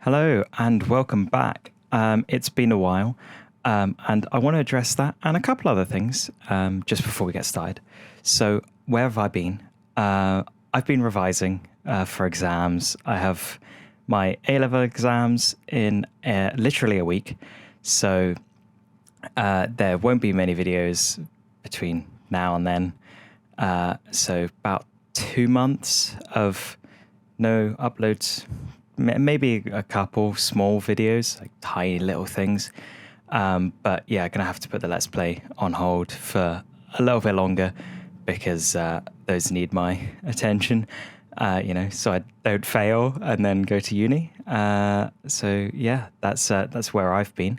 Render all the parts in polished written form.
Hello and welcome back. It's been a while, and I want to address that and a couple other things just before we get started. So, where have I been? I've been revising for exams. I have my A level exams in literally a week, so there won't be many videos between now and then. So, about 2 months of no uploads, maybe a couple small videos, like tiny little things. But yeah, gonna have to put the Let's Play on hold for a little bit longer because those need my attention, so I don't fail and then go to uni. So yeah, that's where I've been.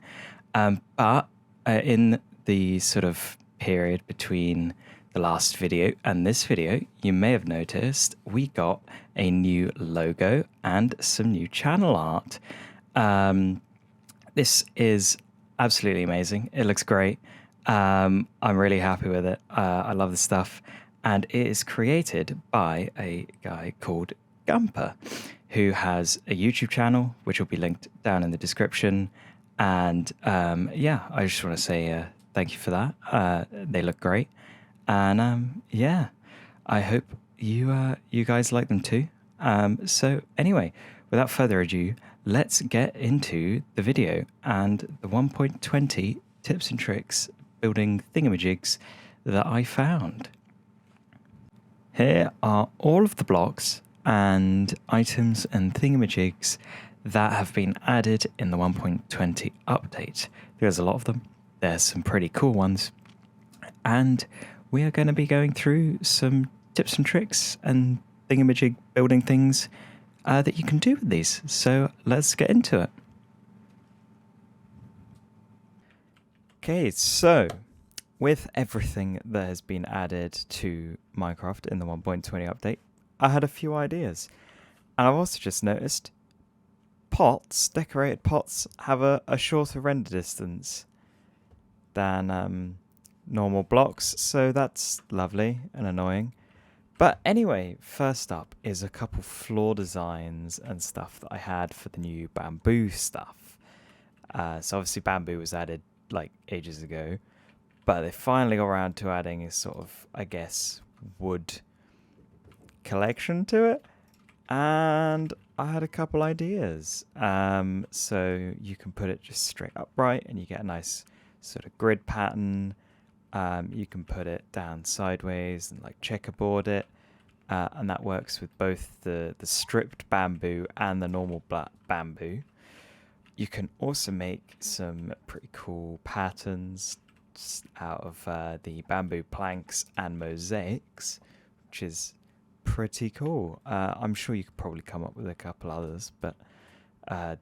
But in the sort of period between the last video and this video, you may have noticed we got a new logo and some new channel art. This is absolutely amazing. It looks great. I'm really happy with it. I love the stuff. And it is created by a guy called Gumper, who has a YouTube channel, which will be linked down in the description. And yeah, I just want to say thank you for that. They look great. And yeah, I hope you guys like them too. So anyway, without further ado, let's get into the video and the 1.20 tips and tricks building thingamajigs that I found. Here are all of the blocks and items and thingamajigs that have been added in the 1.20 update. There's a lot of them. There's some pretty cool ones. And we are going to be going through some tips and tricks and thingamajig building things that you can do with these. So let's get into it. Okay, so with everything that has been added to Minecraft in the 1.20 update, I had a few ideas. And I've also just noticed decorated pots, have a shorter render distance than normal blocks, so that's lovely and annoying. But anyway, first up is a couple floor designs and stuff that I had for the new bamboo stuff. So obviously bamboo was added like ages ago, but they finally got around to adding a sort of, I guess, wood collection to it. And I had a couple ideas. So you can put it just straight upright and you get a nice sort of grid pattern. You can put it down sideways and like checkerboard it, and that works with both the stripped bamboo and the normal bamboo. You can also make some pretty cool patterns out of the bamboo planks and mosaics, which is pretty cool. I'm sure you could probably come up with a couple others, but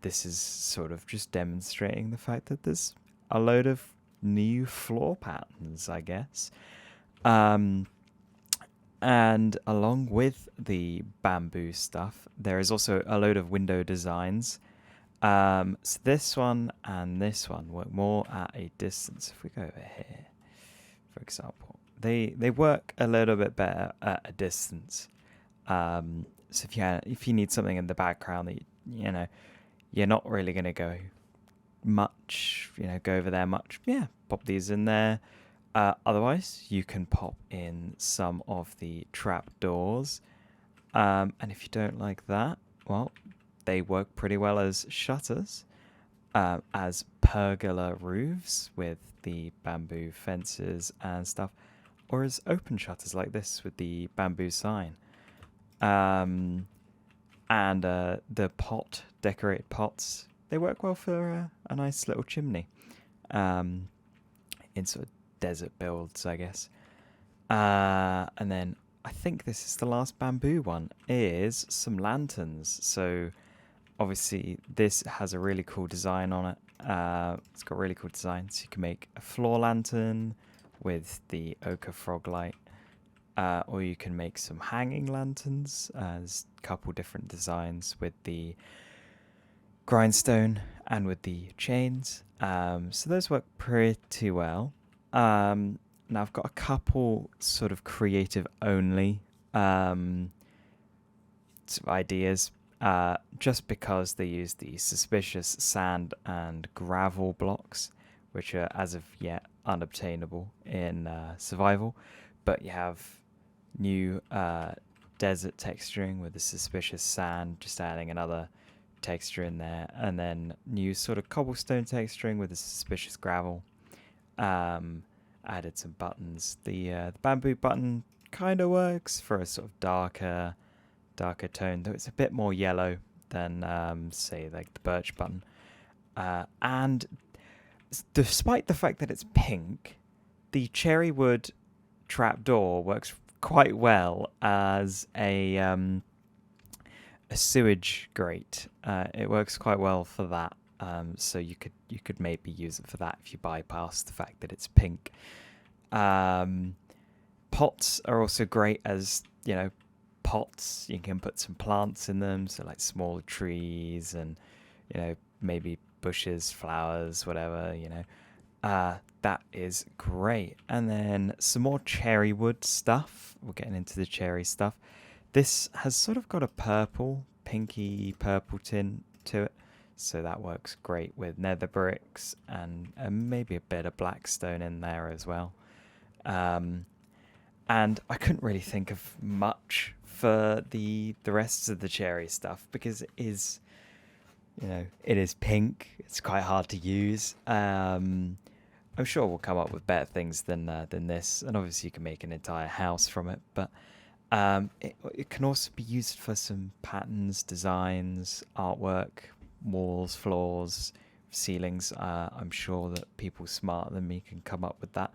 this is sort of just demonstrating the fact that there's a load of new floor patterns, I guess. And along with the bamboo stuff, there is also a load of window designs. So this one and this one work more at a distance. If we go over here, for example, they work a little bit better at a distance. So if you need something in the background that you're not really going to go over there much, pop these in there. Otherwise you can pop in some of the trap doors, and if you don't like that, well, they work pretty well as shutters, as pergola roofs with the bamboo fences and stuff, or as open shutters like this with the bamboo sign. And the decorated pots, they work well for a nice little chimney in sort of desert builds, I guess. And then I think this is the last bamboo one, is some lanterns. So obviously this has a really cool design on it. It's got really cool designs. You can make a floor lantern with the ochre frog light, or you can make some hanging lanterns. There's a couple different designs with the grindstone and with the chains. So those work pretty well. Now I've got a couple sort of creative only sort of ideas. just because they use the suspicious sand and gravel blocks, which are as of yet unobtainable in survival. But you have new desert texturing with the suspicious sand, just adding another texture in there, and then new sort of cobblestone texturing with the suspicious gravel. Added some buttons. The bamboo button kind of works for a sort of darker tone, though it's a bit more yellow than say like the birch button. And despite the fact that it's pink, the cherry wood trapdoor works quite well as a sewage grate. It works quite well for that. So you could maybe use it for that if you bypass the fact that it's pink. Pots are also great as, pots. You can put some plants in them, so like small trees and, maybe bushes, flowers, whatever, that is great. And then some more cherry wood stuff. We're getting into the cherry stuff. This has sort of got a pinky purple tint to it. So that works great with nether bricks and maybe a bit of blackstone in there as well. And I couldn't really think of much for the rest of the cherry stuff because it is pink. It's quite hard to use. I'm sure we'll come up with better things than this, and obviously you can make an entire house from it. But it can also be used for some patterns, designs, artwork, walls, floors, ceilings. I'm sure that people smarter than me can come up with that.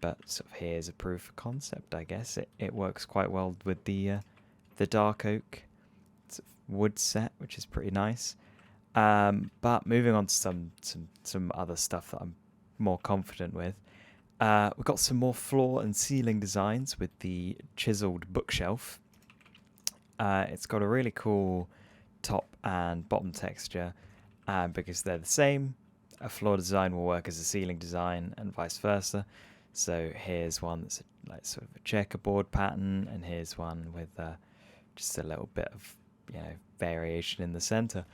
But sort of here's a proof of concept, I guess. It works quite well with the dark oak wood set, which is pretty nice. But moving on to some other stuff that I'm more confident with. We've got some more floor and ceiling designs with the chiseled bookshelf. It's got a really cool top and bottom texture, because they're the same. A floor design will work as a ceiling design and vice versa. So here's one that's like sort of a checkerboard pattern, and here's one with just a little bit of variation in the center.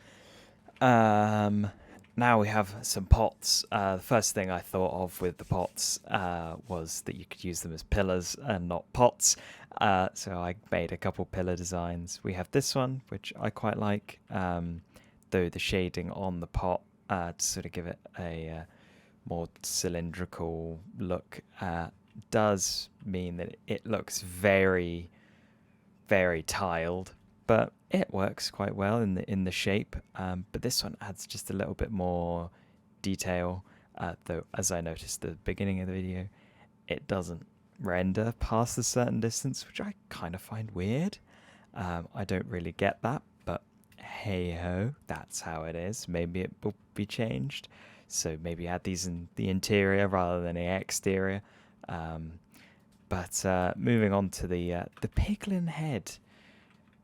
Now we have some pots. The first thing I thought of with the pots was that you could use them as pillars and not pots. So I made a couple pillar designs. We have this one, which I quite like, though the shading on the pot to sort of give it a more cylindrical look does mean that it looks very, very tiled. But it works quite well in the shape. But this one adds just a little bit more detail. Though, as I noticed at the beginning of the video, it doesn't render past a certain distance, which I kind of find weird. I don't really get that, but hey ho, that's how it is. Maybe it will be changed. So maybe add these in the interior rather than the exterior. But moving on to the piglin head.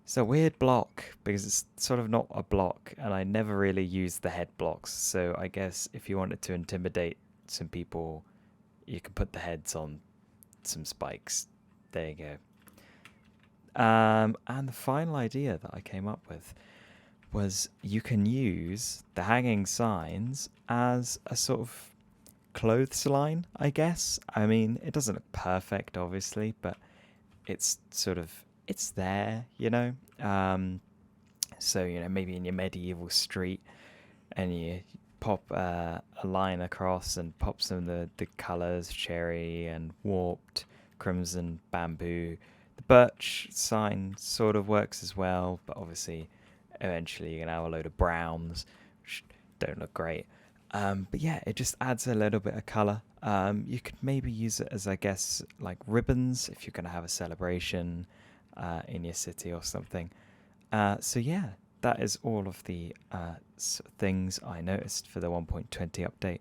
It's a weird block because it's sort of not a block, and I never really used the head blocks. So I guess if you wanted to intimidate some people, you can put the heads on some spikes. There you go. And the final idea that I came up with was you can use the hanging signs as a sort of clothes line, I guess. I mean, it doesn't look perfect, obviously, but it's sort of... it's there, so maybe in your medieval street, and you pop a line across and pop some of the colors, cherry and warped, crimson, bamboo. The birch sign sort of works as well, but obviously eventually you're gonna have a load of browns, which don't look great. But yeah, it just adds a little bit of color. You could maybe use it as, I guess, like ribbons if you're gonna have a celebration in your city or something. So yeah, that is all of the things I noticed for the 1.20 update.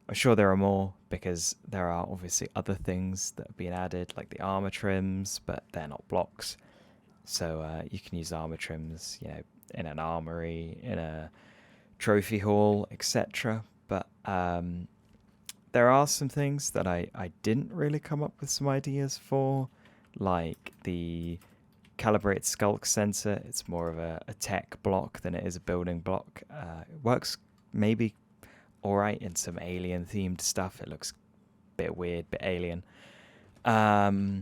I'm sure there are more because there are obviously other things that have been added, like the armor trims, but they're not blocks. So you can use armor trims, in an armory, in a trophy hall, etc. But there are some things that I didn't really come up with some ideas for, like the calibrated skulk sensor. It's more of a tech block than it is a building block. It works maybe alright in some alien themed stuff. It looks a bit weird, bit alien. The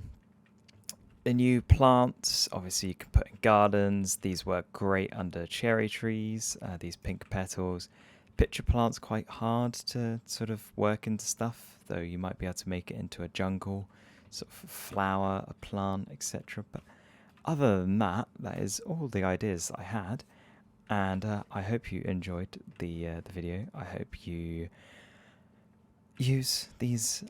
new plants, obviously you can put in gardens. These work great under cherry trees, these pink petals. Pitcher plant's quite hard to sort of work into stuff, though you might be able to make it into a jungle, sort of flower, a plant, etc. But other than that, that is all the ideas I had, and I hope you enjoyed the video. I hope you use these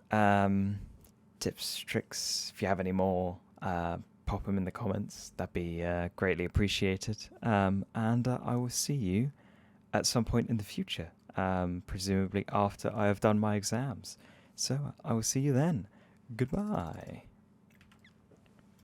tips, tricks. If you have any more, pop them in the comments. That'd be greatly appreciated. And I will see you at some point in the future, presumably after I have done my exams. So I will see you then. Goodbye.